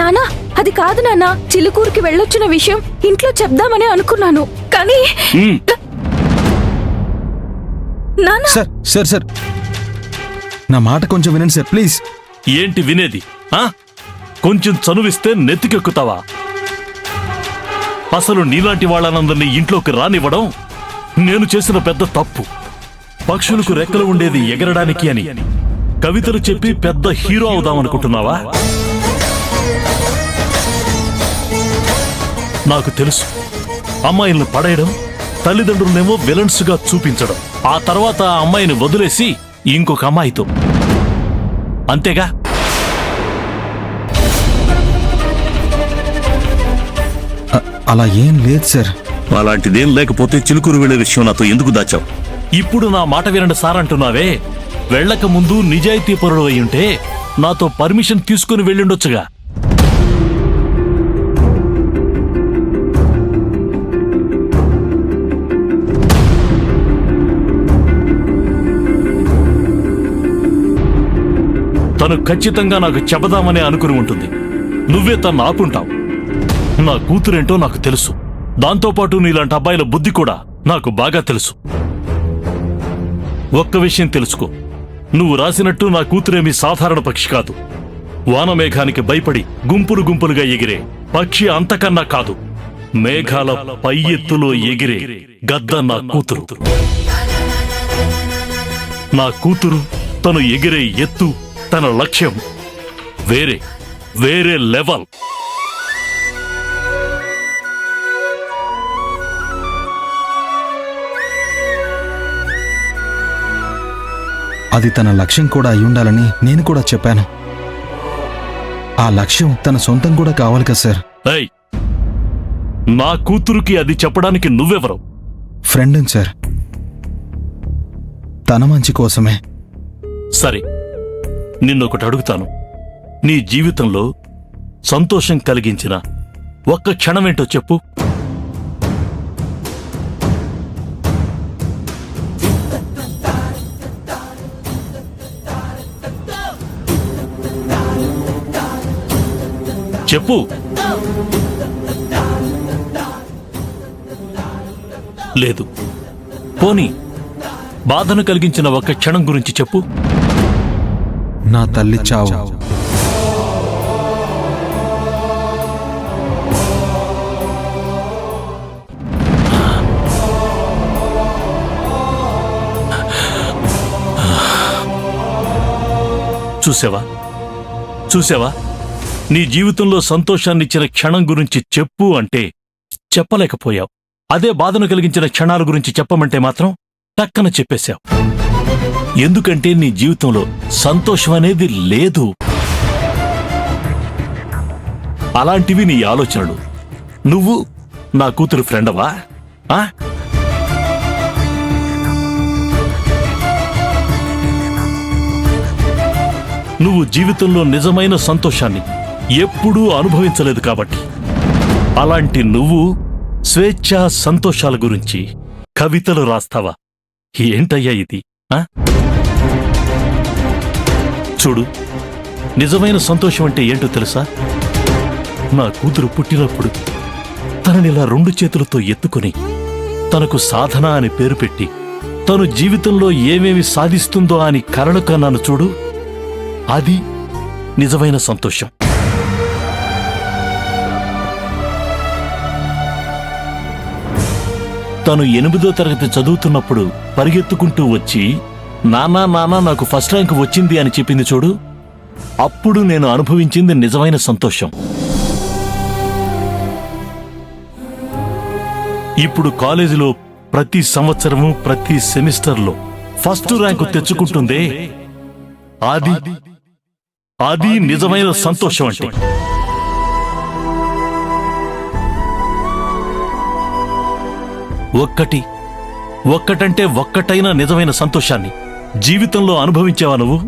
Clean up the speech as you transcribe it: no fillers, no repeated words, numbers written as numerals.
నానా, అది కాదు నాన్నా. చిలుకూరుకి వెళ్ళొచ్చిన విషయం ఇంట్లో చెప్దామని అనుకున్నాను, కానీ నానా. సార్ నా మాట కొంచెం వినండి సార్, ప్లీజ్. ఏంటి వినేది? కొంచెం చనువిస్తే నెత్తికెక్కుతావా? అసలు నీలాంటి వాళ్ళనందరినీ ఇంట్లోకి రానివ్వడం నేను చేసిన పెద్ద తప్పు. పక్షులకు రెక్కలు ఉండేది ఎగరడానికి అని కవితలు చెప్పి పెద్ద హీరో అవుదామనుకుంటున్నావా? నాకు తెలుసు, అమ్మాయిలను పడేయడం, తల్లిదండ్రులనేమో విలన్స్ గా చూపించడం, ఆ తర్వాత ఆ అమ్మాయిని వదిలేసి ఇంకొక అమ్మాయితో, అంతేగా? అలా ఏం లేదు సార్. అలాంటిదేం లేకపోతే చిలుకూరు వెళ్లే విషయం నాతో ఎందుకు దాచావు? ఇప్పుడు నా మాట వినండి సార్ అంటున్నావే. వెళ్లక ముందు నిజాయితీ పరుడు అయ్యుంటే నాతో పర్మిషన్ తీసుకుని వెళ్ళిండొచ్చుగా. తను ఖచ్చితంగా నాకు చెబదామని అనుకుని ఉంటుంది. నువ్వే తను ఆపుంటావు. నా కూతురేంటో నాకు తెలుసు. దాంతోపాటు నీలాంటి అబ్బాయిల బుద్ధి కూడా నాకు బాగా తెలుసు. ఒక్క విషయం తెలుసుకో, నువ్వు రాసినట్టు నా కూతురేమీ సాధారణ పక్షి కాదు. వానమేఘానికి భయపడి గుంపులు గుంపులుగా ఎగిరే పక్షి అంతకన్నా కాదు. మేఘాల పై ఎత్తులో ఎగిరే గద్ద నా కూతురు. నా కూతురు తను ఎగిరే ఎత్తు, తన లక్ష్యం వేరే వేరే లెవెల్. అది తన లక్ష్యం కూడా అయ్యుండాలని నేను కూడా చెప్పాను. ఆ లక్ష్యం తన సొంతం కూడా కావాలి కదా సార్. నా కూతురుకి అది చెప్పడానికి నువ్వెవరు? ఫ్రెండ్ సార్, తన మంచి కోసమే. సరే, నిన్నొకటి అడుగుతాను. నీ జీవితంలో సంతోషం కలిగించిన ఒక్క క్షణమేంటో చెప్పు. చెప్పు. లేదు. పోనీ బాధను కలిగించిన ఒక్క క్షణం గురించి చెప్పు. నా తల్లి చావు. చూసావా? నీ జీవితంలో సంతోషాన్నిచ్చిన క్షణం గురించి చెప్పు అంటే చెప్పలేకపోయావు. అదే బాధను కలిగించిన క్షణాల గురించి చెప్పమంటే మాత్రం టక్కన చెప్పేశావు. ఎందుకంటే నీ జీవితంలో సంతోషం అనేది లేదు. అలాంటివి నీ ఆలోచనలు. నువ్వు నా కూతురు ఫ్రెండవా? నువ్వు జీవితంలో నిజమైన సంతోషాన్ని ఎప్పుడూ అనుభవించలేదు కాబట్టి అలాంటి నువ్వు స్వేచ్ఛా సంతోషాల గురించి కవితలు రాస్తావా? ఏంటయ్యా ఇది? చూడు, నిజమైన సంతోషం అంటే ఏంటో తెలుసా? నా కూతురు పుట్టినప్పుడు తననిలా 2 చేతులతో ఎత్తుకుని తనకు సాధన అని పేరు పెట్టి తను జీవితంలో ఏమేమి సాధిస్తుందో అని కలలు కన్నాను చూడు, అది నిజమైన సంతోషం. తను 8వ తరగతి చదువుతున్నప్పుడు పరిగెత్తుకుంటూ వచ్చి నానా నాకు ఫస్ట్ ర్యాంక్ వచ్చింది అని చెప్పింది చూడు, అప్పుడు నేను అనుభవించింది నిజమైన సంతోషం. ఇప్పుడు కాలేజీలో ప్రతి సంవత్సరము ప్రతి సెమిస్టర్లో ఫస్ట్ ర్యాంకు తెచ్చుకుంటుందే, అది నిజమైన సంతోషం అంటే. ఒక్కటంటే ఒక్కటైన నిజమైన సంతోషాన్ని జీవితంలో అనుభవించావా నువ్వు?